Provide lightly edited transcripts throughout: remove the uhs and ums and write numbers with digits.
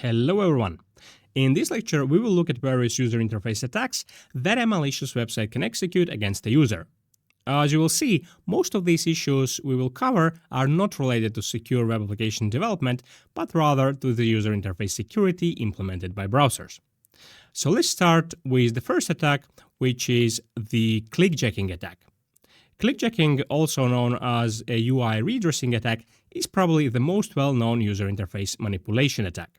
Hello everyone! In this lecture, we will look at various user interface attacks that a malicious website can execute against a user. As you will see, most of these issues we will cover are not related to secure web application development, but rather to the user interface security implemented by browsers. So let's start with the first attack, which is the clickjacking attack. Clickjacking, also known as a UI redressing attack, is probably the most well-known user interface manipulation attack.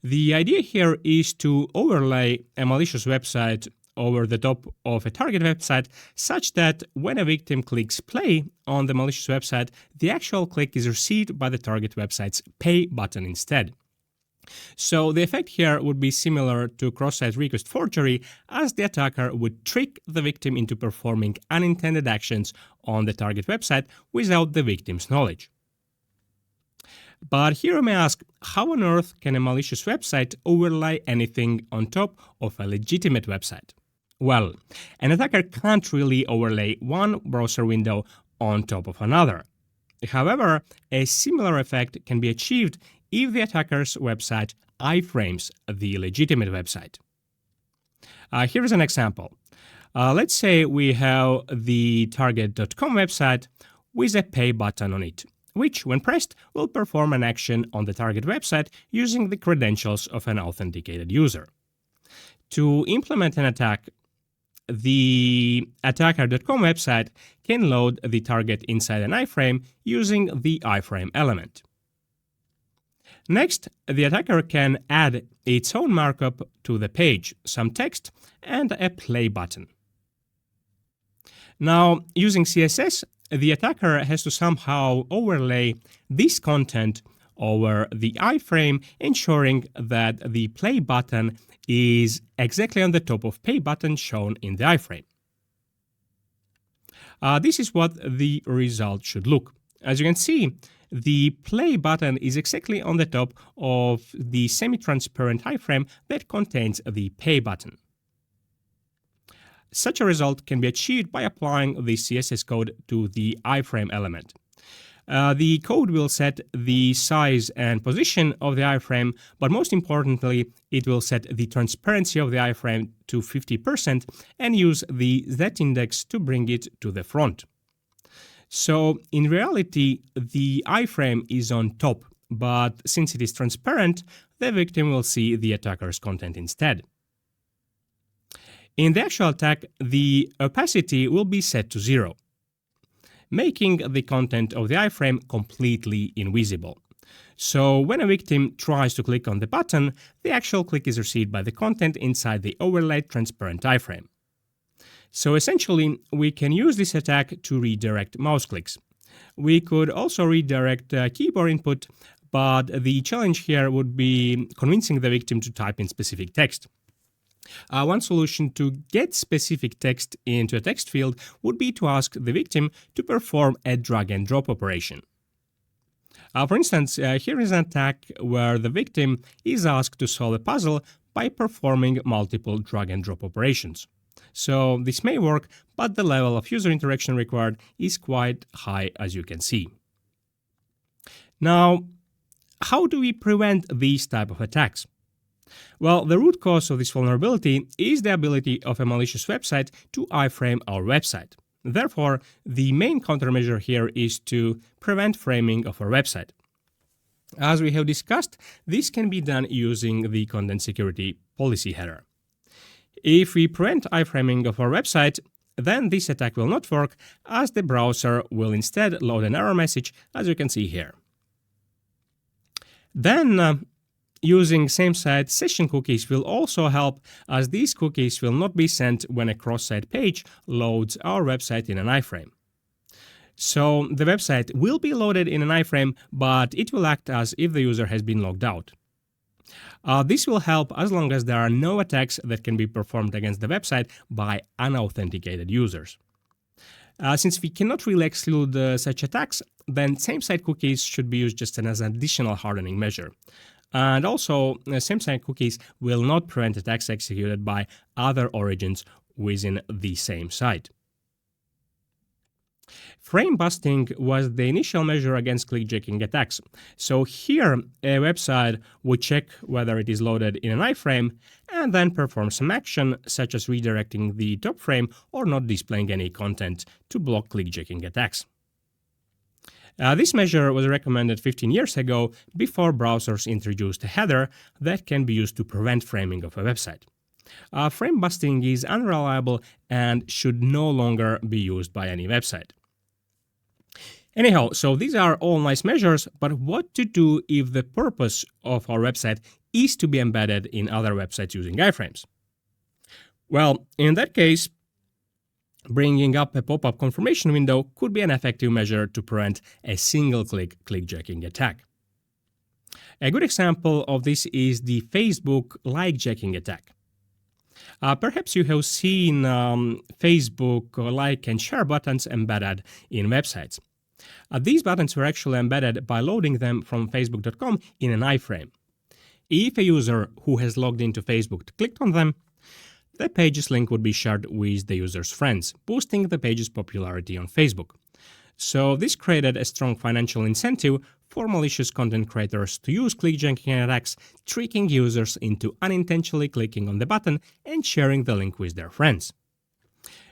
The idea here is to overlay a malicious website over the top of a target website such that when a victim clicks play on the malicious website, the actual click is received by the target website's pay button instead. So the effect here would be similar to cross-site request forgery, as the attacker would trick the victim into performing unintended actions on the target website without the victim's knowledge. But here you may ask, how on earth can a malicious website overlay anything on top of a legitimate website? Well, an attacker can't really overlay one browser window on top of another. However, a similar effect can be achieved if the attacker's website iframes the legitimate website. Here is an example. Let's say we have the target.com website with a pay button on it, which, when pressed, will perform an action on the target website using the credentials of an authenticated user. To implement an attack, the attacker.com website can load the target inside an iframe using the iframe element. Next, the attacker can add its own markup to the page, some text, and a play button. Now, using CSS, the attacker has to somehow overlay this content over the iframe, ensuring that the play button is exactly on the top of pay button shown in the iframe. This is what the result should look. As you can see, the play button is exactly on the top of the semi-transparent iframe that contains the pay button. Such a result can be achieved by applying the CSS code to the iframe element. The code will set the size and position of the iframe, but most importantly, it will set the transparency of the iframe to 50% and use the z-index to bring it to the front. So in reality, the iframe is on top, but since it is transparent, the victim will see the attacker's content instead. In the actual attack, the opacity will be set to 0, making the content of the iframe completely invisible. So when a victim tries to click on the button, the actual click is received by the content inside the overlaid transparent iframe. So essentially, we can use this attack to redirect mouse clicks. We could also redirect keyboard input, but the challenge here would be convincing the victim to type in specific text. One solution to get specific text into a text field would be to ask the victim to perform a drag and drop operation. For instance, here is an attack where the victim is asked to solve a puzzle by performing multiple drag and drop operations. So this may work, but the level of user interaction required is quite high, as you can see. Now, how do we prevent these type of attacks? Well, the root cause of this vulnerability is the ability of a malicious website to iframe our website. Therefore, the main countermeasure here is to prevent framing of our website. As we have discussed, this can be done using the content security policy header. If we prevent iframing of our website, then this attack will not work, as the browser will instead load an error message, as you can see here. Then, using same-site session cookies will also help, as these cookies will not be sent when a cross-site page loads our website in an iframe. So the website will be loaded in an iframe, but it will act as if the user has been logged out. This will help as long as there are no attacks that can be performed against the website by unauthenticated users. Since we cannot really exclude such attacks, then same-site cookies should be used just as an additional hardening measure. And also, same-site cookies will not prevent attacks executed by other origins within the same site. Frame busting was the initial measure against clickjacking attacks. So here, a website would check whether it is loaded in an iframe and then perform some action, such as redirecting the top frame or not displaying any content to block clickjacking attacks. This measure was recommended 15 years ago before browsers introduced a header that can be used to prevent framing of a website. Frame busting is unreliable and should no longer be used by any website. Anyhow, so these are all nice measures, but what to do if the purpose of our website is to be embedded in other websites using iframes? Well, in that case, bringing up a pop-up confirmation window could be an effective measure to prevent a single-click clickjacking attack. A good example of this is the Facebook like-jacking attack. Perhaps you have seen Facebook like and share buttons embedded in websites. These buttons were actually embedded by loading them from facebook.com in an iframe. If a user who has logged into Facebook clicked on them, the page's link would be shared with the user's friends, boosting the page's popularity on Facebook. So this created a strong financial incentive for malicious content creators to use clickjacking attacks, tricking users into unintentionally clicking on the button and sharing the link with their friends.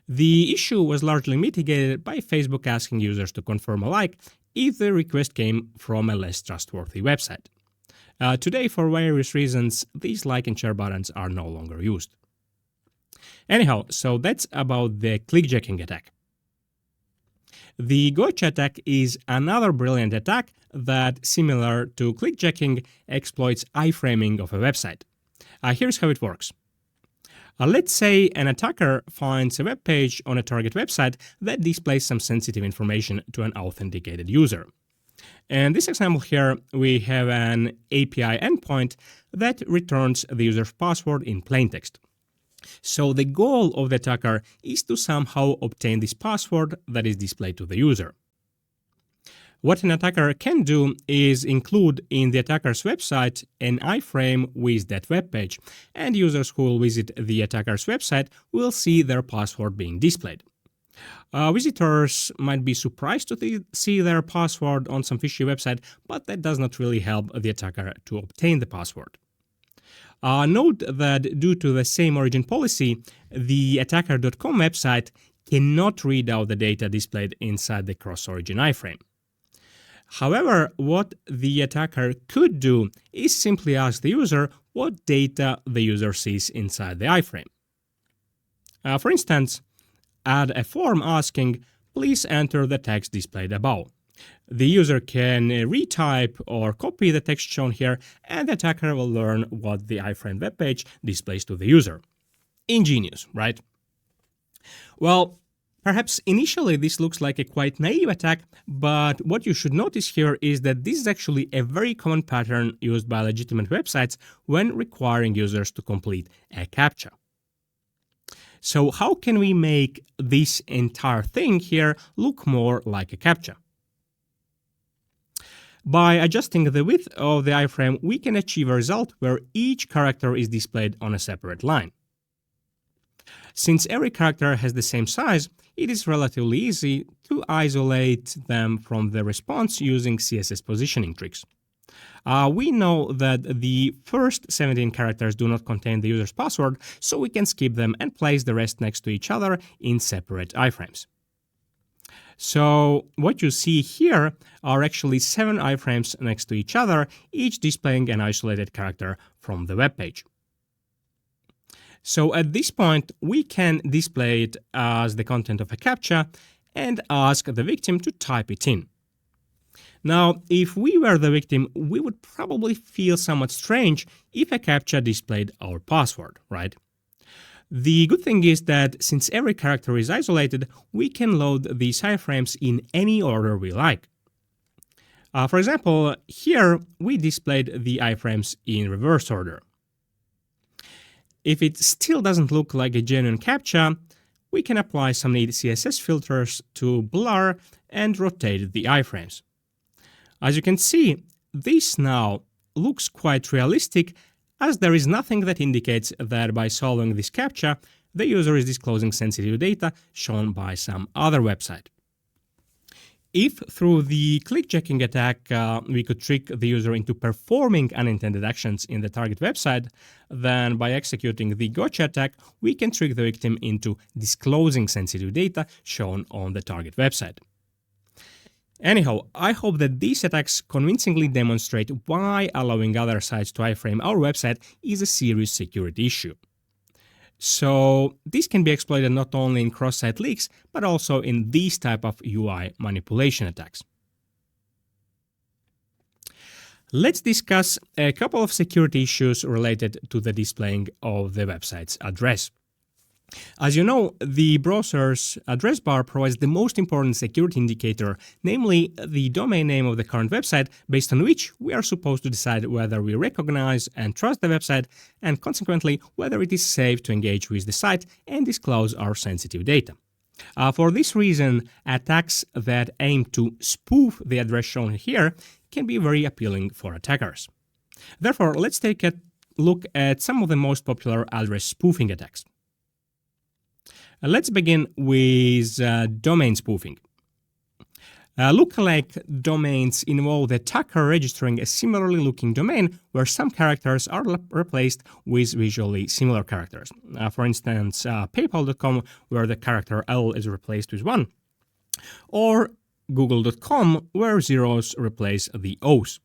The issue was largely mitigated by Facebook asking users to confirm a like if the request came from a less trustworthy website. Today, for various reasons, these like and share buttons are no longer used. Anyhow, so that's about the clickjacking attack. The gotcha attack is another brilliant attack that, similar to clickjacking, exploits iframing of a website. Here's how it works. Let's say an attacker finds a web page on a target website that displays some sensitive information to an authenticated user. In this example here, we have an API endpoint that returns the user's password in plain text. So the goal of the attacker is to somehow obtain this password that is displayed to the user. What an attacker can do is include in the attacker's website an iframe with that web page, and users who will visit the attacker's website will see their password being displayed. Visitors might be surprised to see their password on some fishy website, but that does not really help the attacker to obtain the password. Note that due to the same origin policy, the attacker.com website cannot read out the data displayed inside the cross-origin iframe. However, what the attacker could do is simply ask the user what data the user sees inside the iframe. For instance, add a form asking, "Please enter the text displayed above." The user can retype or copy the text shown here, and the attacker will learn what the iframe web page displays to the user. Ingenious, right? Well, perhaps initially this looks like a quite naive attack, but what you should notice here is that this is actually a very common pattern used by legitimate websites when requiring users to complete a CAPTCHA. So how can we make this entire thing here look more like a CAPTCHA? By adjusting the width of the iframe, we can achieve a result where each character is displayed on a separate line. Since every character has the same size, it is relatively easy to isolate them from the response using CSS positioning tricks. We know that the first 17 characters do not contain the user's password, so we can skip them and place the rest next to each other in separate iframes. So what you see here are actually 7 iframes next to each other, each displaying an isolated character from the web page. So at this point, we can display it as the content of a CAPTCHA and ask the victim to type it in. Now, if we were the victim, we would probably feel somewhat strange if a CAPTCHA displayed our password, right? The good thing is that since every character is isolated, we can load these iframes in any order we like. For example, here we displayed the iframes in reverse order. If it still doesn't look like a genuine CAPTCHA, we can apply some neat CSS filters to blur and rotate the iframes. As you can see, this now looks quite realistic, as there is nothing that indicates that by solving this CAPTCHA, the user is disclosing sensitive data shown by some other website. If through the clickjacking attack we could trick the user into performing unintended actions in the target website, then by executing the gotcha attack, we can trick the victim into disclosing sensitive data shown on the target website. Anyhow, I hope that these attacks convincingly demonstrate why allowing other sites to iframe our website is a serious security issue. So this can be exploited not only in cross-site leaks, but also in these type of UI manipulation attacks. Let's discuss a couple of security issues related to the displaying of the website's address. As you know, the browser's address bar provides the most important security indicator, namely the domain name of the current website, based on which we are supposed to decide whether we recognize and trust the website, and consequently whether it is safe to engage with the site and disclose our sensitive data. For this reason, attacks that aim to spoof the address shown here can be very appealing for attackers. Therefore, let's take a look at some of the most popular address spoofing attacks. Let's begin with domain spoofing. Lookalike domains involve the attacker registering a similarly looking domain where some characters are replaced with visually similar characters. For instance, paypal.com, where the character L is replaced with 1, or google.com, where zeros replace the O's.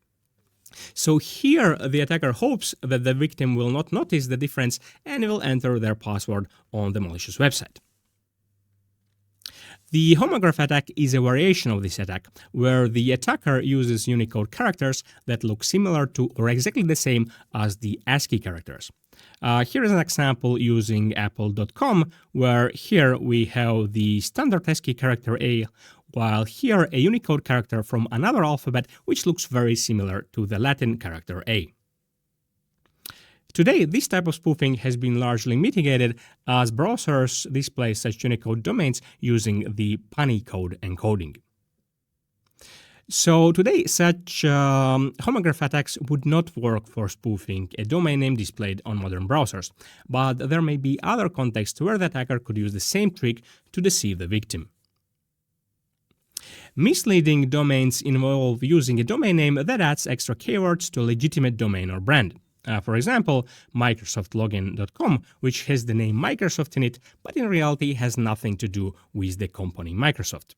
So here, the attacker hopes that the victim will not notice the difference and will enter their password on the malicious website. The homograph attack is a variation of this attack, where the attacker uses Unicode characters that look similar to or exactly the same as the ASCII characters. Here is an example using apple.com, where here we have the standard ASCII character A, while here a Unicode character from another alphabet which looks very similar to the Latin character A. Today, this type of spoofing has been largely mitigated as browsers display such Unicode domains using the Punycode encoding. So today, such homograph attacks would not work for spoofing a domain name displayed on modern browsers, but there may be other contexts where the attacker could use the same trick to deceive the victim. Misleading domains involve using a domain name that adds extra keywords to a legitimate domain or brand. For example, microsoftlogin.com, which has the name Microsoft in it, but in reality has nothing to do with the company Microsoft.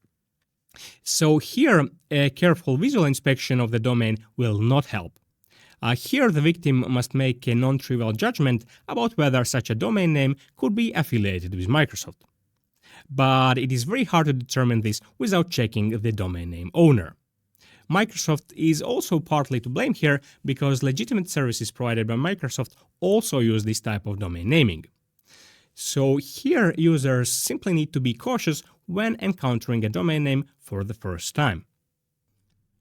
So here, a careful visual inspection of the domain will not help. Here, the victim must make a non-trivial judgment about whether such a domain name could be affiliated with Microsoft. But it is very hard to determine this without checking the domain name owner. Microsoft is also partly to blame here because legitimate services provided by Microsoft also use this type of domain naming. So here users simply need to be cautious when encountering a domain name for the first time.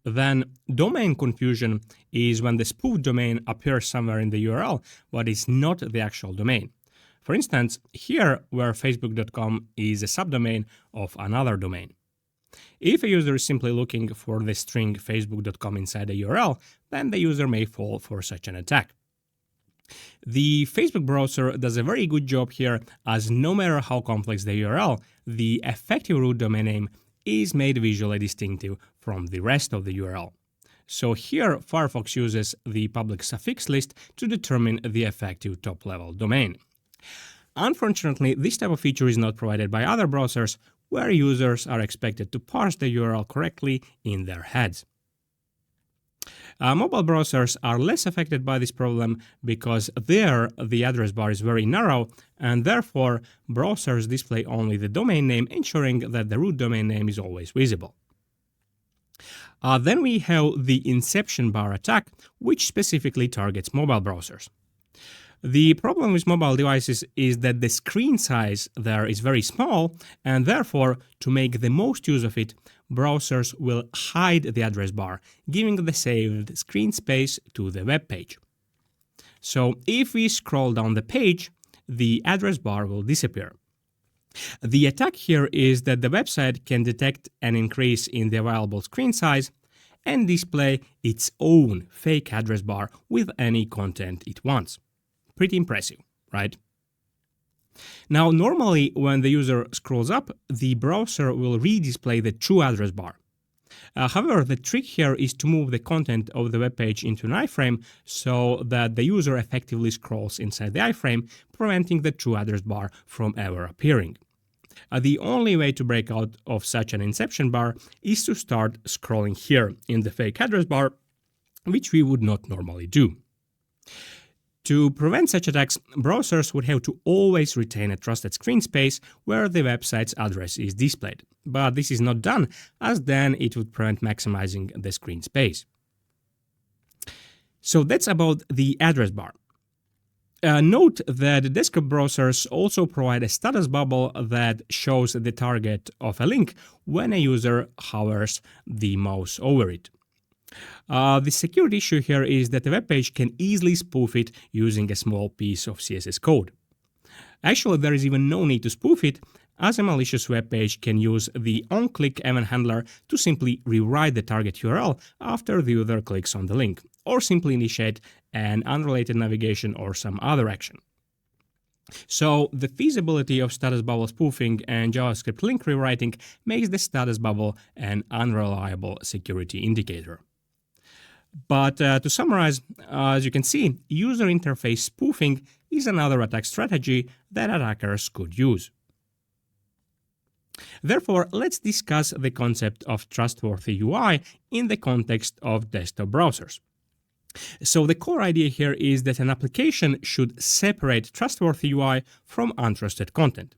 Then domain confusion is when the spoofed domain appears somewhere in the URL but is not the actual domain. For instance, here where facebook.com is a subdomain of another domain. If a user is simply looking for the string facebook.com inside a URL, then the user may fall for such an attack. The Facebook browser does a very good job here, as no matter how complex the URL, the effective root domain name is made visually distinctive from the rest of the URL. So here Firefox uses the public suffix list to determine the effective top-level domain. Unfortunately, this type of feature is not provided by other browsers, where users are expected to parse the URL correctly in their heads. Mobile browsers are less affected by this problem because there the address bar is very narrow, and therefore browsers display only the domain name, ensuring that the root domain name is always visible. Then we have the Inception bar attack, which specifically targets mobile browsers. The problem with mobile devices is that the screen size there is very small, and therefore, to make the most use of it, browsers will hide the address bar, giving the saved screen space to the web page. So if we scroll down the page, the address bar will disappear. The attack here is that the website can detect an increase in the available screen size and display its own fake address bar with any content it wants. Pretty impressive, right? Now, normally when the user scrolls up, the browser will redisplay the true address bar. However, the trick here is to move the content of the web page into an iframe so that the user effectively scrolls inside the iframe, preventing the true address bar from ever appearing. The only way to break out of such an inception bar is to start scrolling here in the fake address bar, which we would not normally do. To prevent such attacks, browsers would have to always retain a trusted screen space where the website's address is displayed. But this is not done, as then it would prevent maximizing the screen space. So that's about the address bar. Note that desktop browsers also provide a status bubble that shows the target of a link when a user hovers the mouse over it. The security issue here is that the web page can easily spoof it using a small piece of CSS code. Actually, there is even no need to spoof it, as a malicious web page can use the onClick event handler to simply rewrite the target URL after the user clicks on the link, or simply initiate an unrelated navigation or some other action. So the feasibility of status bubble spoofing and JavaScript link rewriting makes the status bubble an unreliable security indicator. But to summarize, as you can see, user interface spoofing is another attack strategy that attackers could use. Therefore, let's discuss the concept of trustworthy UI in the context of desktop browsers. So the core idea here is that an application should separate trustworthy UI from untrusted content.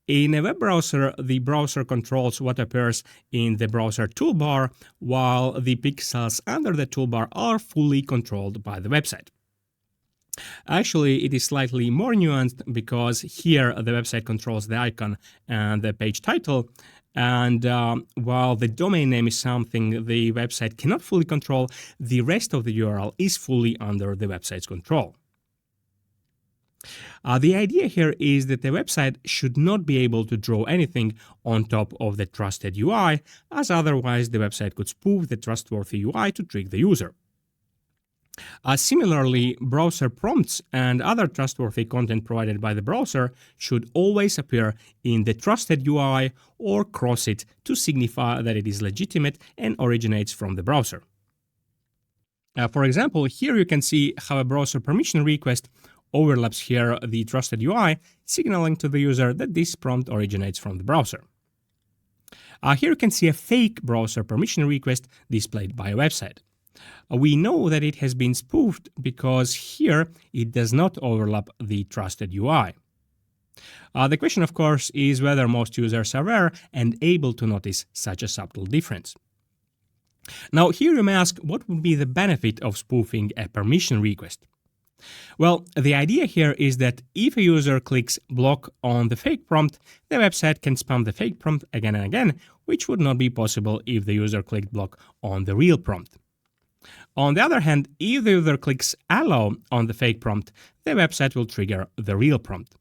In a web browser, the browser controls what appears in the browser toolbar, while the pixels under the toolbar are fully controlled by the website. Actually, it is slightly more nuanced because here the website controls the icon and the page title, and while the domain name is something the website cannot fully control, the rest of the URL is fully under the website's control. The idea here is that the website should not be able to draw anything on top of the trusted UI, as otherwise the website could spoof the trustworthy UI to trick the user. Similarly, browser prompts and other trustworthy content provided by the browser should always appear in the trusted UI or cross it to signify that it is legitimate and originates from the browser. For example, here you can see how a browser permission request overlaps here the trusted UI, signaling to the user that this prompt originates from the browser. Here you can see a fake browser permission request displayed by a website. We know that it has been spoofed because here it does not overlap the trusted UI. The question, of course, is whether most users are aware and able to notice such a subtle difference. Now, here you may ask, what would be the benefit of spoofing a permission request? Well, the idea here is that if a user clicks block on the fake prompt, the website can spam the fake prompt again and again, which would not be possible if the user clicked block on the real prompt. On the other hand, if the user clicks allow on the fake prompt, the website will trigger the real prompt.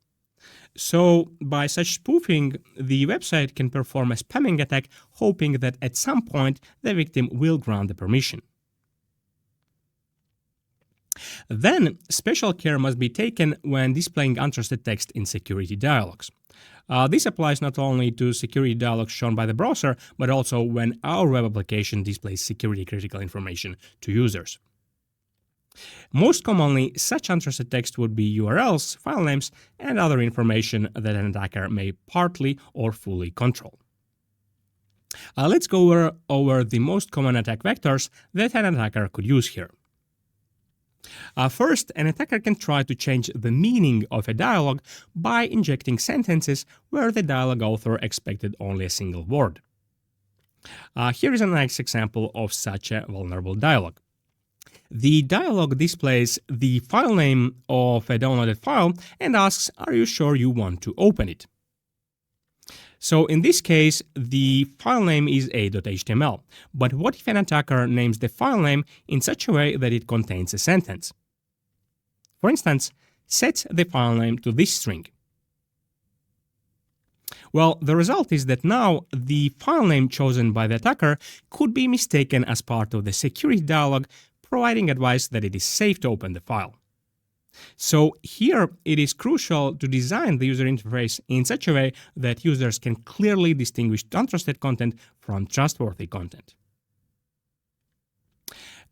So, by such spoofing, the website can perform a spamming attack, hoping that at some point the victim will grant the permission. Then, special care must be taken when displaying untrusted text in security dialogs. This applies not only to security dialogs shown by the browser, but also when our web application displays security-critical information to users. Most commonly, such untrusted text would be URLs, file names, and other information that an attacker may partly or fully control. Let's go over the most common attack vectors that an attacker could use here. First, an attacker can try to change the meaning of a dialogue by injecting sentences where the dialogue author expected only a single word. Here is a nice example of such a vulnerable dialogue. The dialogue displays the file name of a downloaded file and asks, "Are you sure you want to open it?" So in this case, the file name is a.html. But what if an attacker names the file name in such a way that it contains a sentence? For instance, set the file name to this string. Well, the result is that now the file name chosen by the attacker could be mistaken as part of the security dialog, providing advice that it is safe to open the file. So here it is crucial to design the user interface in such a way that users can clearly distinguish untrusted content from trustworthy content.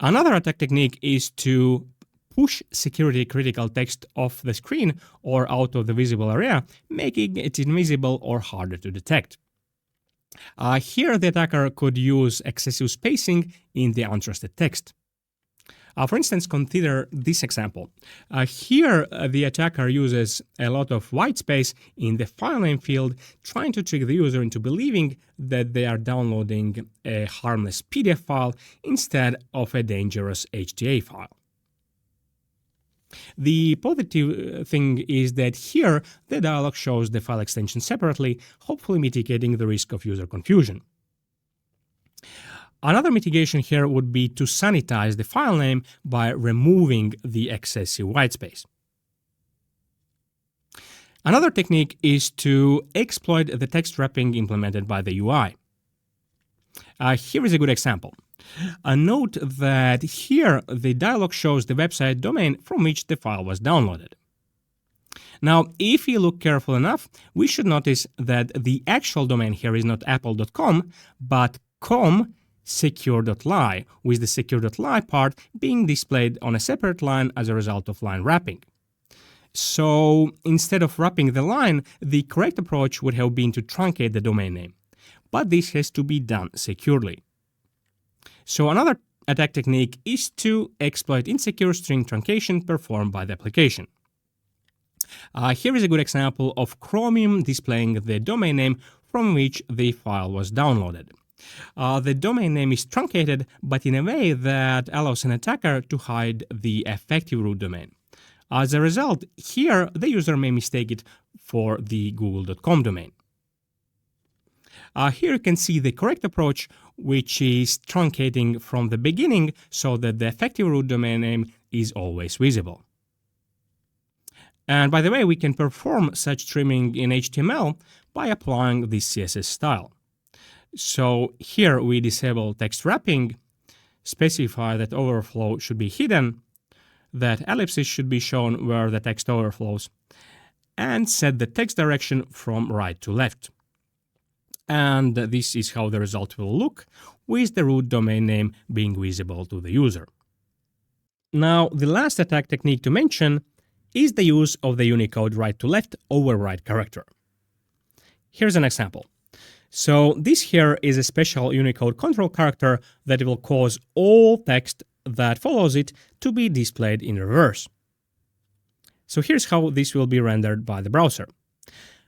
Another attack technique is to push security critical text off the screen or out of the visible area, making it invisible or harder to detect. Here the attacker could use excessive spacing in the untrusted text. For instance, consider this example. Here the attacker uses a lot of white space in the file name field, trying to trick the user into believing that they are downloading a harmless PDF file instead of a dangerous HTA file. The positive thing is that here the dialog shows the file extension separately, hopefully mitigating the risk of user confusion. Another mitigation here would be to sanitize the file name by removing the excessive whitespace. Another technique is to exploit the text wrapping implemented by the UI. Here is a good example. Note that here the dialog shows the website domain from which the file was downloaded. Now, if you look careful enough, we should notice that the actual domain here is not apple.com, but com.secure.ly, with the secure.ly part being displayed on a separate line as a result of line wrapping. So instead of wrapping the line, the correct approach would have been to truncate the domain name. But this has to be done securely. So another attack technique is to exploit insecure string truncation performed by the application. Here is a good example of Chromium displaying the domain name from which the file was downloaded. The domain name is truncated, but in a way that allows an attacker to hide the effective root domain. As a result, here the user may mistake it for the google.com domain. Here you can see the correct approach, which is truncating from the beginning so that the effective root domain name is always visible. And by the way, we can perform such trimming in HTML by applying this CSS style. So here we disable text wrapping, specify that overflow should be hidden, that ellipses should be shown where the text overflows, and set the text direction from right to left. And this is how the result will look, with the root domain name being visible to the user. Now, the last attack technique to mention is the use of the Unicode right to left override character. Here's an example. So this here is a special Unicode control character that will cause all text that follows it to be displayed in reverse. So here's how this will be rendered by the browser.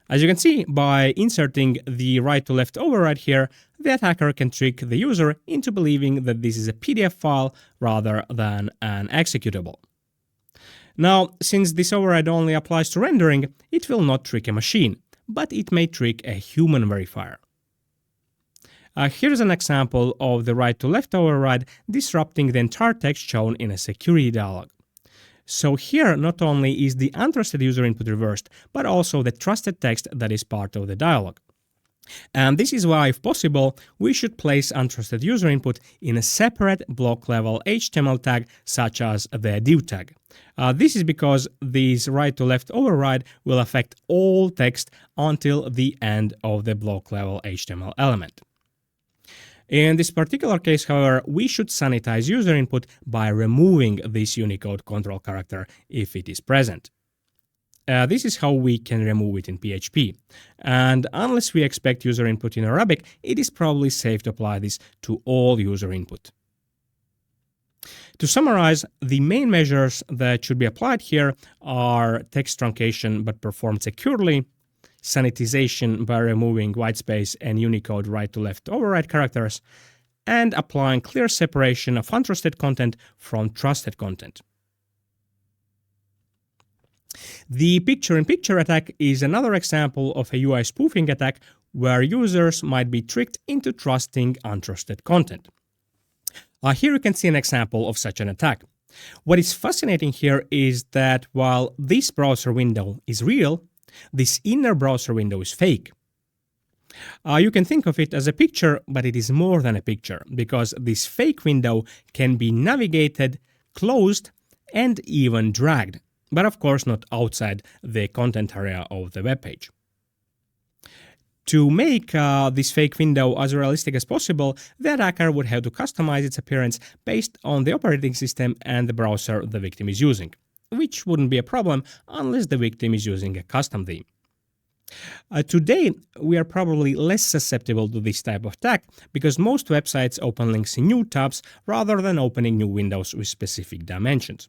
As you can see, by inserting the right to left override here, the attacker can trick the user into believing that this is a PDF file rather than an executable. Now, since this override only applies to rendering, it will not trick a machine, but it may trick a human verifier. Here's an example of the right to left override disrupting the entire text shown in a security dialog. So here not only is the untrusted user input reversed, but also the trusted text that is part of the dialog. And this is why, if possible, we should place untrusted user input in a separate block-level HTML tag, such as the div tag. This is because this right-to-left override will affect all text until the end of the block-level HTML element. In this particular case, however, we should sanitize user input by removing this Unicode control character if it is present. This is how we can remove it in PHP. And unless we expect user input in Arabic, it is probably safe to apply this to all user input. To summarize, the main measures that should be applied here are text truncation but performed securely, sanitization by removing whitespace and Unicode right-to-left override characters, and applying clear separation of untrusted content from trusted content. The picture-in-picture attack is another example of a UI spoofing attack where users might be tricked into trusting untrusted content. Here you can see an example of such an attack. What is fascinating here is that while this browser window is real, this inner browser window is fake. You can think of it as a picture, but it is more than a picture, because this fake window can be navigated, closed, and even dragged. but of course not outside the content area of the web page. To make this fake window as realistic as possible, the attacker would have to customize its appearance based on the operating system and the browser the victim is using, which wouldn't be a problem unless the victim is using a custom theme. Today, we are probably less susceptible to this type of attack because most websites open links in new tabs rather than opening new windows with specific dimensions.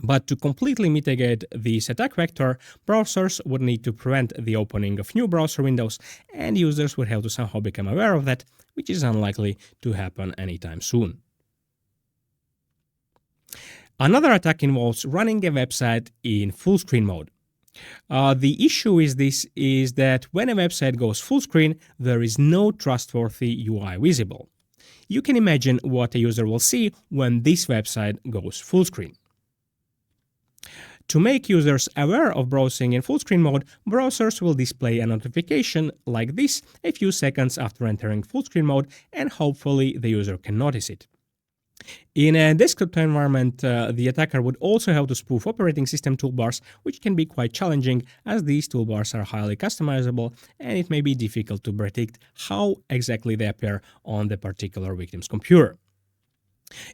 But to completely mitigate this attack vector, browsers would need to prevent the opening of new browser windows, and users would have to somehow become aware of that, which is unlikely to happen anytime soon. Another attack involves running a website in full screen mode. The issue is that when a website goes full screen, there is no trustworthy UI visible. You can imagine what a user will see when this website goes full screen. To make users aware of browsing in full screen mode, browsers will display a notification like this a few seconds after entering full screen mode, and hopefully the user can notice it. In a desktop environment, the attacker would also have to spoof operating system toolbars, which can be quite challenging as these toolbars are highly customizable and it may be difficult to predict how exactly they appear on the particular victim's computer.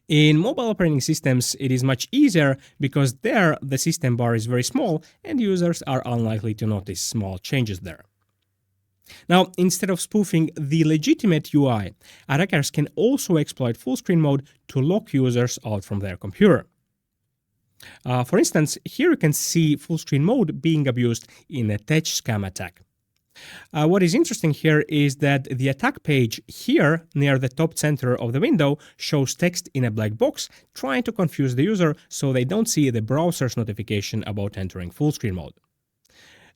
In mobile operating systems, it is much easier because there the system bar is very small and users are unlikely to notice small changes there. Now, instead of spoofing the legitimate UI, attackers can also exploit full screen mode to lock users out from their computer. For instance, here you can see full screen mode being abused in a touch scam attack. What is interesting here is that the attack page here near the top center of the window shows text in a black box trying to confuse the user so they don't see the browser's notification about entering full screen mode.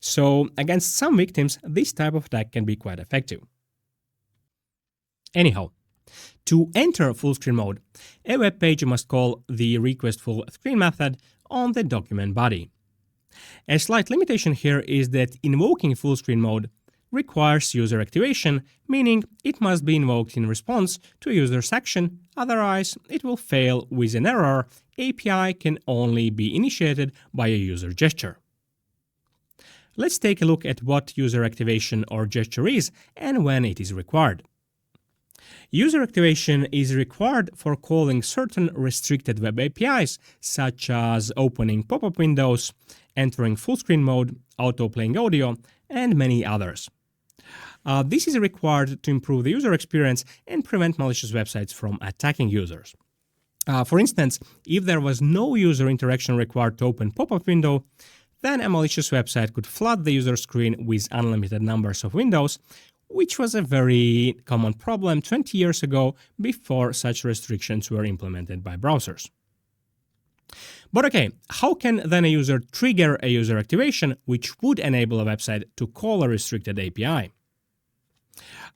So against some victims, this type of attack can be quite effective. Anyhow, to enter full screen mode, a web page must call the request full screen method on the document body. A slight limitation here is that invoking full screen mode requires user activation, meaning it must be invoked in response to a user's action, otherwise it will fail with an error. API can only be initiated by a user gesture. Let's take a look at what user activation or gesture is and when it is required. User activation is required for calling certain restricted web APIs, such as opening pop-up windows, entering full screen mode, auto-playing audio, and many others. This is required to improve the user experience and prevent malicious websites from attacking users. For instance, if there was no user interaction required to open pop-up window, then a malicious website could flood the user screen with unlimited numbers of windows, which was a very common problem 20 years ago before such restrictions were implemented by browsers. But okay, how can then a user trigger a user activation which would enable a website to call a restricted API?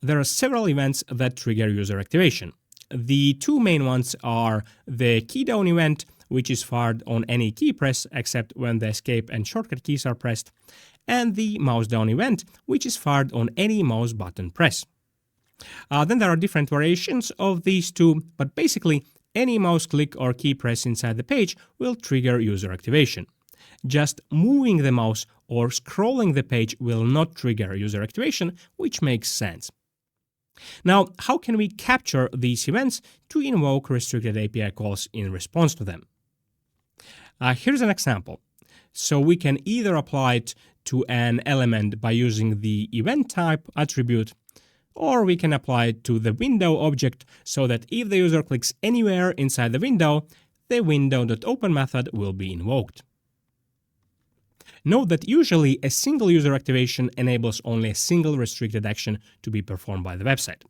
There are several events that trigger user activation. The two main ones are the key down event, which is fired on any key press except when the escape and shortcut keys are pressed, and the mouse down event, which is fired on any mouse button press. Then there are different variations of these two, but basically any mouse click or key press inside the page will trigger user activation. Just moving the mouse or scrolling the page will not trigger user activation, which makes sense. Now, how can we capture these events to invoke restricted API calls in response to them? Here's an example. So we can either apply it to an element by using the event type attribute, or we can apply it to the window object so that if the user clicks anywhere inside the window.open method will be invoked. Note that usually a single user activation enables only a single restricted action to be performed by the website.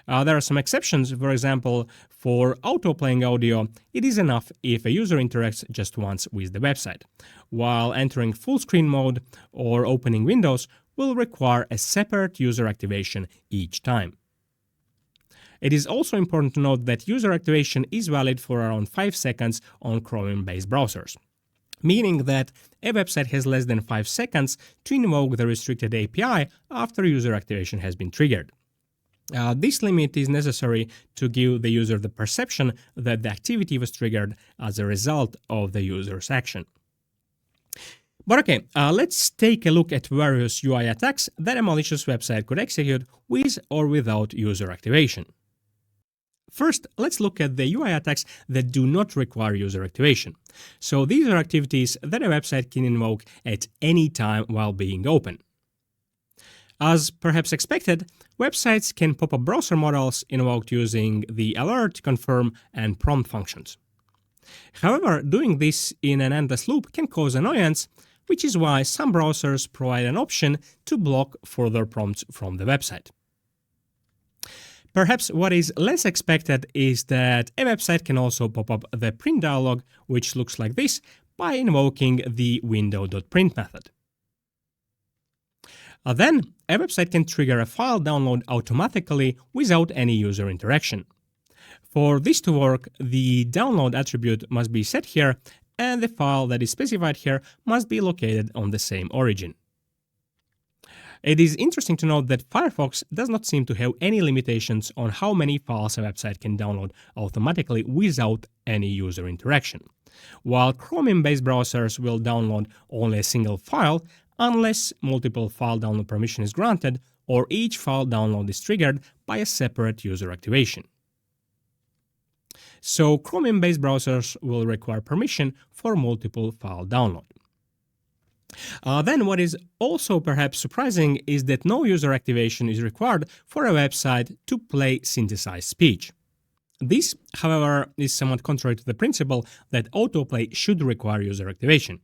There are some exceptions. For example, for auto-playing audio, it is enough if a user interacts just once with the website, while entering full screen mode or opening windows will require a separate user activation each time. It is also important to note that user activation is valid for around 5 seconds on Chromium-based browsers, meaning that a website has less than 5 seconds to invoke the restricted API after user activation has been triggered. This limit is necessary to give the user the perception that the activity was triggered as a result of the user's action. But okay, let's take a look at various UI attacks that a malicious website could execute with or without user activation. First, let's look at the UI attacks that do not require user activation. So these are activities that a website can invoke at any time while being open. As perhaps expected, websites can pop up browser models invoked using the alert, confirm, and prompt functions. However, doing this in an endless loop can cause annoyance, which is why some browsers provide an option to block further prompts from the website. Perhaps what is less expected is that a website can also pop up the print dialog, which looks like this, by invoking the window.print method. Then, a website can trigger a file download automatically without any user interaction. For this to work, the download attribute must be set here, and the file that is specified here must be located on the same origin. It is interesting to note that Firefox does not seem to have any limitations on how many files a website can download automatically without any user interaction, while Chromium-based browsers will download only a single file unless multiple file download permission is granted or each file download is triggered by a separate user activation. So Chromium-based browsers will require permission for multiple file download. Then what is also perhaps surprising is that no user activation is required for a website to play synthesized speech. This, however, is somewhat contrary to the principle that autoplay should require user activation.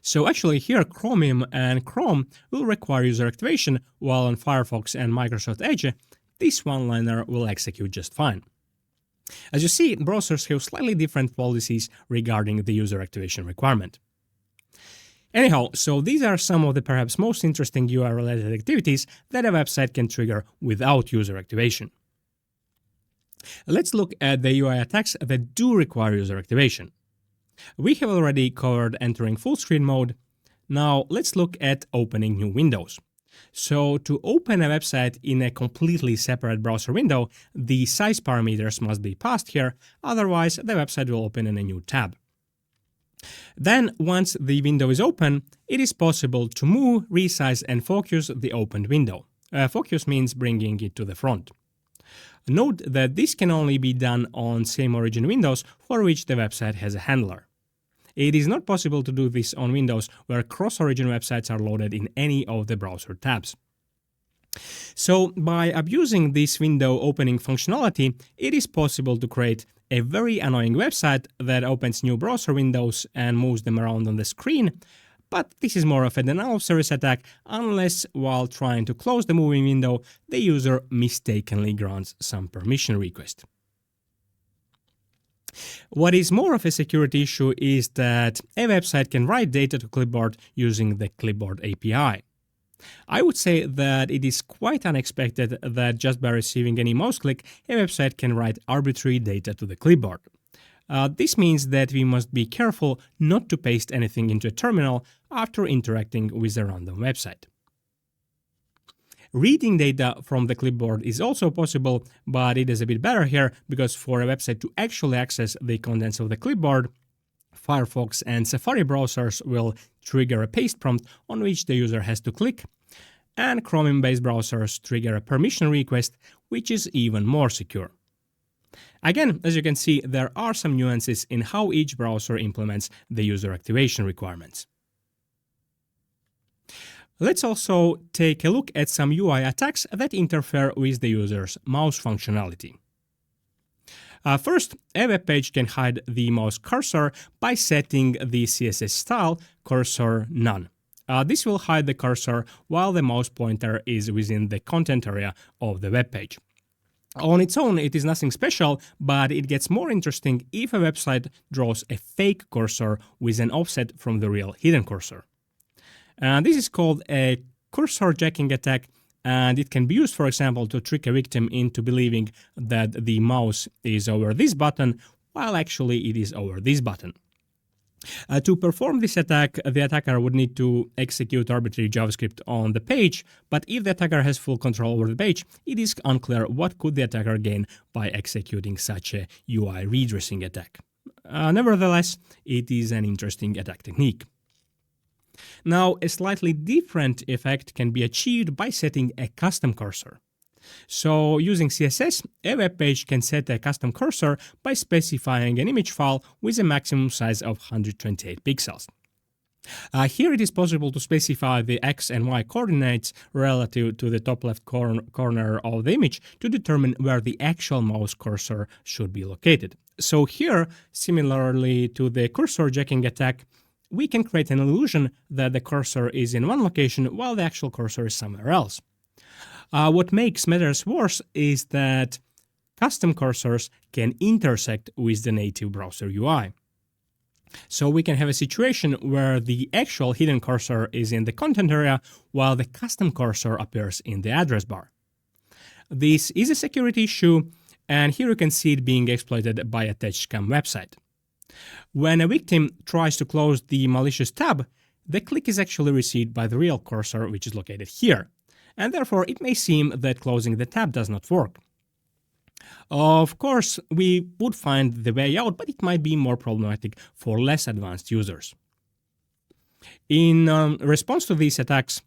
So actually here Chromium and Chrome will require user activation, while on Firefox and Microsoft Edge, this one-liner will execute just fine. As you see, browsers have slightly different policies regarding the user activation requirement. Anyhow, so these are some of the perhaps most interesting UI-related activities that a website can trigger without user activation. Let's look at the UI attacks that do require user activation. We have already covered entering full-screen mode. Now let's look at opening new windows. So to open a website in a completely separate browser window, the size parameters must be passed here, otherwise the website will open in a new tab. Then, once the window is open, it is possible to move, resize, and focus the opened window. Focus means bringing it to the front. Note that this can only be done on same origin windows for which the website has a handler. It is not possible to do this on Windows where cross-origin websites are loaded in any of the browser tabs. So, by abusing this window opening functionality, it is possible to create a very annoying website that opens new browser windows and moves them around on the screen, but this is more of a denial of service attack unless, while trying to close the moving window, the user mistakenly grants some permission request. What is more of a security issue is that a website can write data to clipboard using the Clipboard API. I would say that it is quite unexpected that just by receiving any mouse click, a website can write arbitrary data to the clipboard. This means that we must be careful not to paste anything into a terminal after interacting with a random website. Reading data from the clipboard is also possible, but it is a bit better here because for a website to actually access the contents of the clipboard, Firefox and Safari browsers will trigger a paste prompt on which the user has to click, and Chromium-based browsers trigger a permission request, which is even more secure. Again, as you can see, there are some nuances in how each browser implements the user activation requirements. Let's also take a look at some UI attacks that interfere with the user's mouse functionality. First, a web page can hide the mouse cursor by setting the CSS style cursor none. This will hide the cursor while the mouse pointer is within the content area of the web page. On its own, it is nothing special, but it gets more interesting if a website draws a fake cursor with an offset from the real hidden cursor. This is called a Cursorjacking attack, and it can be used, for example, to trick a victim into believing that the mouse is over this button, while actually it is over this button. To perform this attack, the attacker would need to execute arbitrary JavaScript on the page, but if the attacker has full control over the page, it is unclear what could the attacker gain by executing such a UI redressing attack. Nevertheless, it is an interesting attack technique. Now, a slightly different effect can be achieved by setting a custom cursor. So, using CSS, a web page can set a custom cursor by specifying an image file with a maximum size of 128 pixels. Here it is possible to specify the X and Y coordinates relative to the top left corner of the image to determine where the actual mouse cursor should be located. So here, similarly to the Cursorjacking attack, we can create an illusion that the cursor is in one location while the actual cursor is somewhere else. What makes matters worse is that custom cursors can intersect with the native browser UI. So we can have a situation where the actual hidden cursor is in the content area while the custom cursor appears in the address bar. This is a security issue, and here you can see it being exploited by a tech scam website. When a victim tries to close the malicious tab, the click is actually received by the real cursor, which is located here, and therefore it may seem that closing the tab does not work. Of course, we would find the way out, but it might be more problematic for less advanced users. In response to these attacks,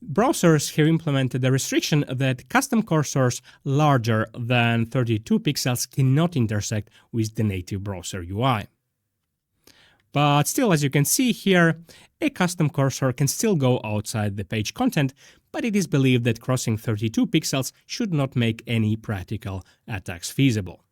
browsers have implemented a restriction that custom cursors larger than 32 pixels cannot intersect with the native browser UI. But still, as you can see here, a custom cursor can still go outside the page content, but it is believed that crossing 32 pixels should not make any practical attacks feasible.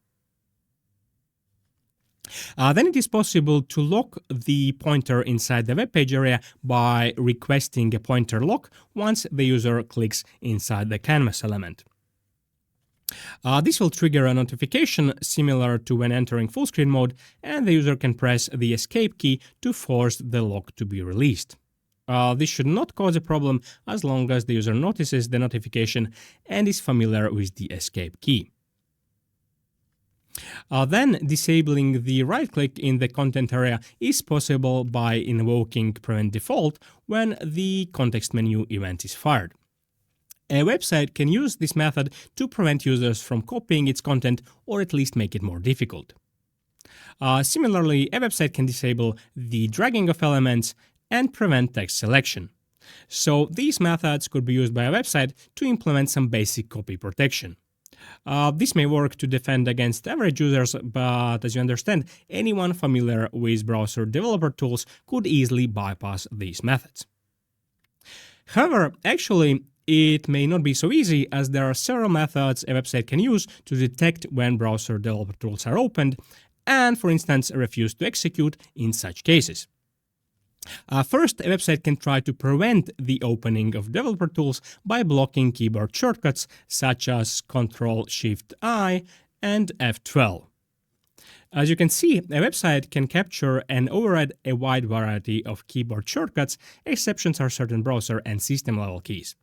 Then it is possible to lock the pointer inside the web page area by requesting a pointer lock once the user clicks inside the canvas element. This will trigger a notification similar to when entering full-screen mode, and the user can press the escape key to force the lock to be released. This should not cause a problem as long as the user notices the notification and is familiar with the escape key. Then disabling the right-click in the content area is possible by invoking prevent default when the context menu event is fired. A website can use this method to prevent users from copying its content or at least make it more difficult. Similarly, a website can disable the dragging of elements and prevent text selection. So these methods could be used by a website to implement some basic copy protection. This may work to defend against average users, but as you understand, anyone familiar with browser developer tools could easily bypass these methods. However, actually, it may not be so easy, as there are several methods a website can use to detect when browser developer tools are opened and, for instance, refuse to execute in such cases. First, a website can try to prevent the opening of developer tools by blocking keyboard shortcuts such as Ctrl-Shift-I and F12. As you can see, a website can capture and override a wide variety of keyboard shortcuts. Exceptions are certain browser and system-level keys.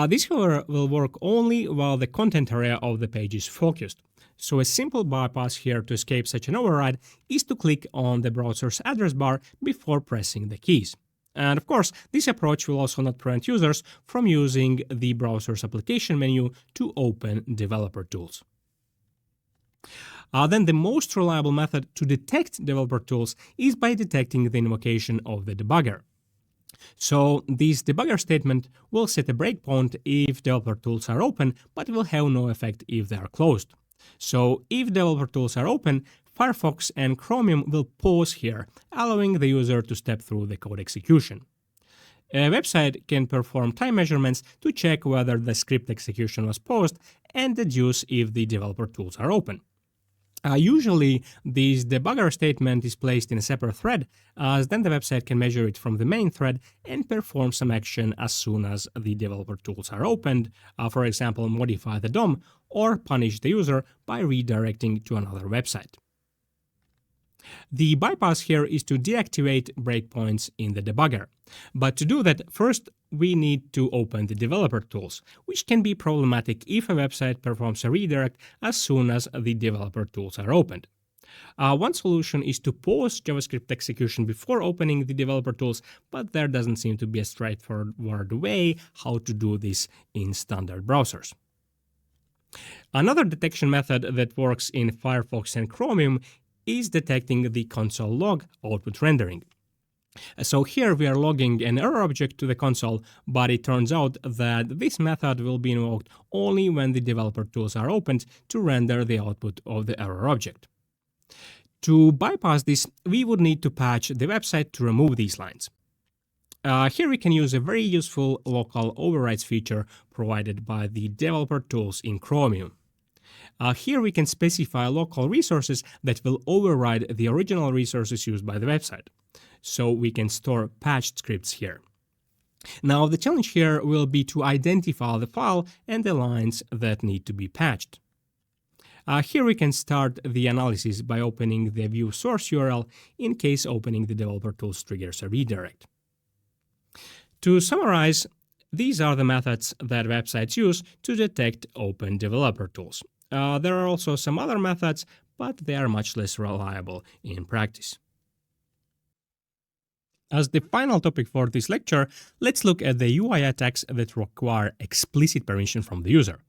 This, however, will work only while the content area of the page is focused. So a simple bypass here to escape such an override is to click on the browser's address bar before pressing the keys. And of course, this approach will also not prevent users from using the browser's application menu to open developer tools. Then the most reliable method to detect developer tools is by detecting the invocation of the debugger. So this debugger statement will set a breakpoint if developer tools are open, but will have no effect if they are closed. So if developer tools are open, Firefox and Chromium will pause here, allowing the user to step through the code execution. A website can perform time measurements to check whether the script execution was paused and deduce if the developer tools are open. Usually, this debugger statement is placed in a separate thread, as then the website can measure it from the main thread and perform some action as soon as the developer tools are opened, for example, modify the DOM or punish the user by redirecting to another website. The bypass here is to deactivate breakpoints in the debugger. But to do that, first we need to open the developer tools, which can be problematic if a website performs a redirect as soon as the developer tools are opened. One solution is to pause JavaScript execution before opening the developer tools, but there doesn't seem to be a straightforward way how to do this in standard browsers. Another detection method that works in Firefox and Chromium is detecting the console log output rendering. So here we are logging an error object to the console, but it turns out that this method will be invoked only when the developer tools are opened to render the output of the error object. To bypass this, we would need to patch the website to remove these lines. Here we can use a very useful local overrides feature provided by the developer tools in Chromium. Here we can specify local resources that will override the original resources used by the website. So we can store patched scripts here. Now the challenge here will be to identify the file and the lines that need to be patched. Here we can start the analysis by opening the view source URL in case opening the developer tools triggers a redirect. To summarize, these are the methods that websites use to detect open developer tools. There are also some other methods, but they are much less reliable in practice. As the final topic for this lecture, let's look at the UI attacks that require explicit permission from the user.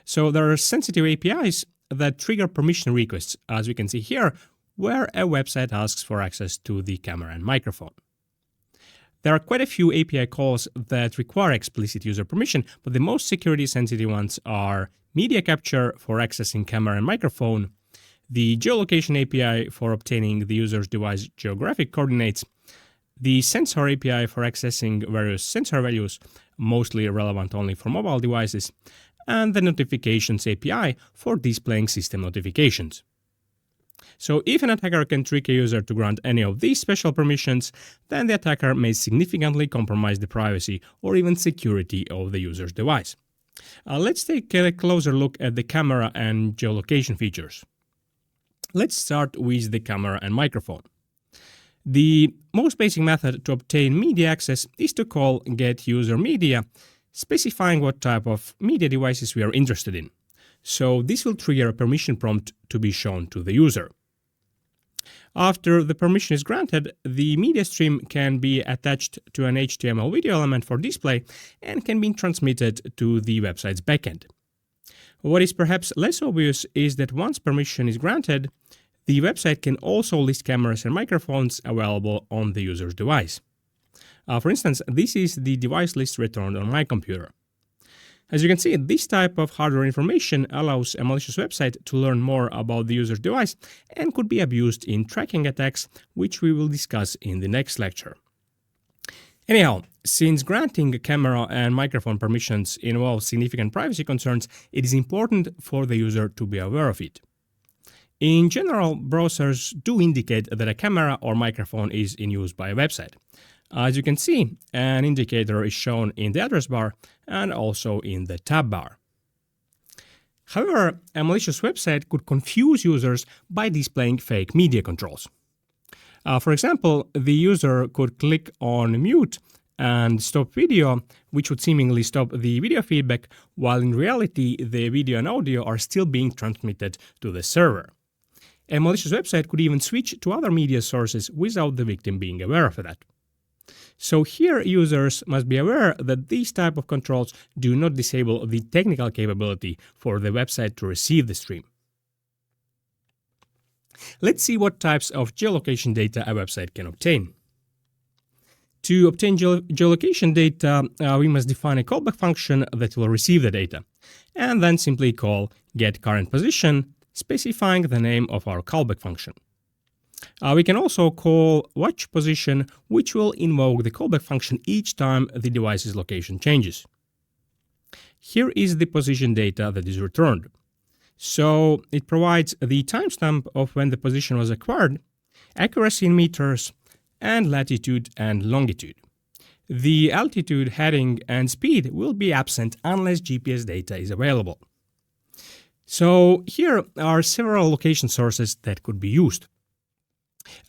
So there are sensitive APIs that trigger permission requests, as we can see here, where a website asks for access to the camera and microphone. There are quite a few API calls that require explicit user permission, but the most security-sensitive ones are media capture for accessing camera and microphone, the Geolocation API for obtaining the user's device geographic coordinates, the Sensor API for accessing various sensor values, mostly relevant only for mobile devices, and the Notifications API for displaying system notifications. So if an attacker can trick a user to grant any of these special permissions, then the attacker may significantly compromise the privacy or even security of the user's device. Let's take a closer look at the camera and geolocation features. Let's start with the camera and microphone. The most basic method to obtain media access is to call getUserMedia, specifying what type of media devices we are interested in. So this will trigger a permission prompt to be shown to the user. After the permission is granted, the media stream can be attached to an HTML video element for display and can be transmitted to the website's backend. What is perhaps less obvious is that once permission is granted, the website can also list cameras and microphones available on the user's device. For instance, this is the device list returned on my computer. As you can see, this type of hardware information allows a malicious website to learn more about the user's device and could be abused in tracking attacks, which we will discuss in the next lecture. Anyhow, since granting camera and microphone permissions involves significant privacy concerns, it is important for the user to be aware of it. In general, browsers do indicate that a camera or microphone is in use by a website. As you can see, an indicator is shown in the address bar and also in the tab bar. However, a malicious website could confuse users by displaying fake media controls. For example, the user could click on mute and stop video, which would seemingly stop the video feedback, while in reality the video and audio are still being transmitted to the server. A malicious website could even switch to other media sources without the victim being aware of that. So here users must be aware that these type of controls do not disable the technical capability for the website to receive the stream. Let's see what types of geolocation data a website can obtain. To obtain geolocation data, we must define a callback function that will receive the data, and then simply call getCurrentPosition, specifying the name of our callback function. We can also call watchPosition, which will invoke the callback function each time the device's location changes. Here is the position data that is returned. So it provides the timestamp of when the position was acquired, accuracy in meters, and latitude and longitude. The altitude, heading, and speed will be absent unless GPS data is available. So here are several location sources that could be used.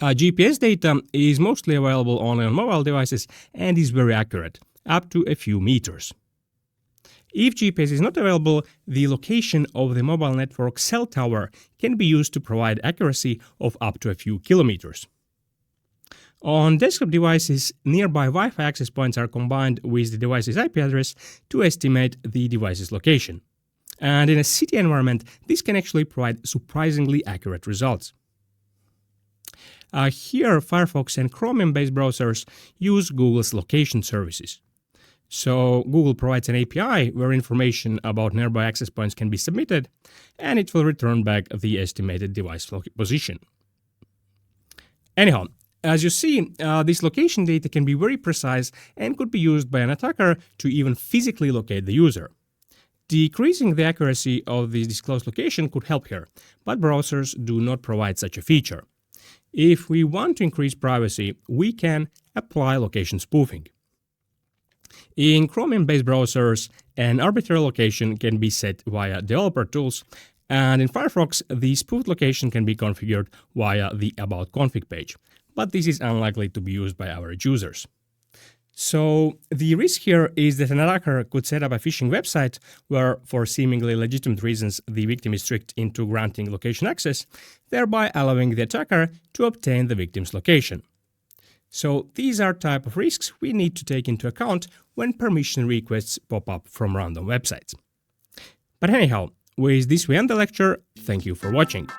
GPS data is mostly available only on mobile devices and is very accurate, up to a few meters. If GPS is not available, the location of the mobile network cell tower can be used to provide accuracy of up to a few kilometers. On desktop devices, nearby Wi-Fi access points are combined with the device's IP address to estimate the device's location. And in a city environment, this can actually provide surprisingly accurate results. Here, Firefox and Chromium-based browsers use Google's location services. So Google provides an API where information about nearby access points can be submitted, and it will return back the estimated device position. Anyhow, as you see, this location data can be very precise and could be used by an attacker to even physically locate the user. Decreasing the accuracy of the disclosed location could help here, but browsers do not provide such a feature. If we want to increase privacy, we can apply location spoofing. In Chromium-based browsers, an arbitrary location can be set via developer tools, and in Firefox, the spoofed location can be configured via the About config page, but this is unlikely to be used by average users. So the risk here is that an attacker could set up a phishing website where, for seemingly legitimate reasons, the victim is tricked into granting location access, thereby allowing the attacker to obtain the victim's location. So these are type of risks we need to take into account when permission requests pop up from random websites. But anyhow, with this we end the lecture. Thank you for watching.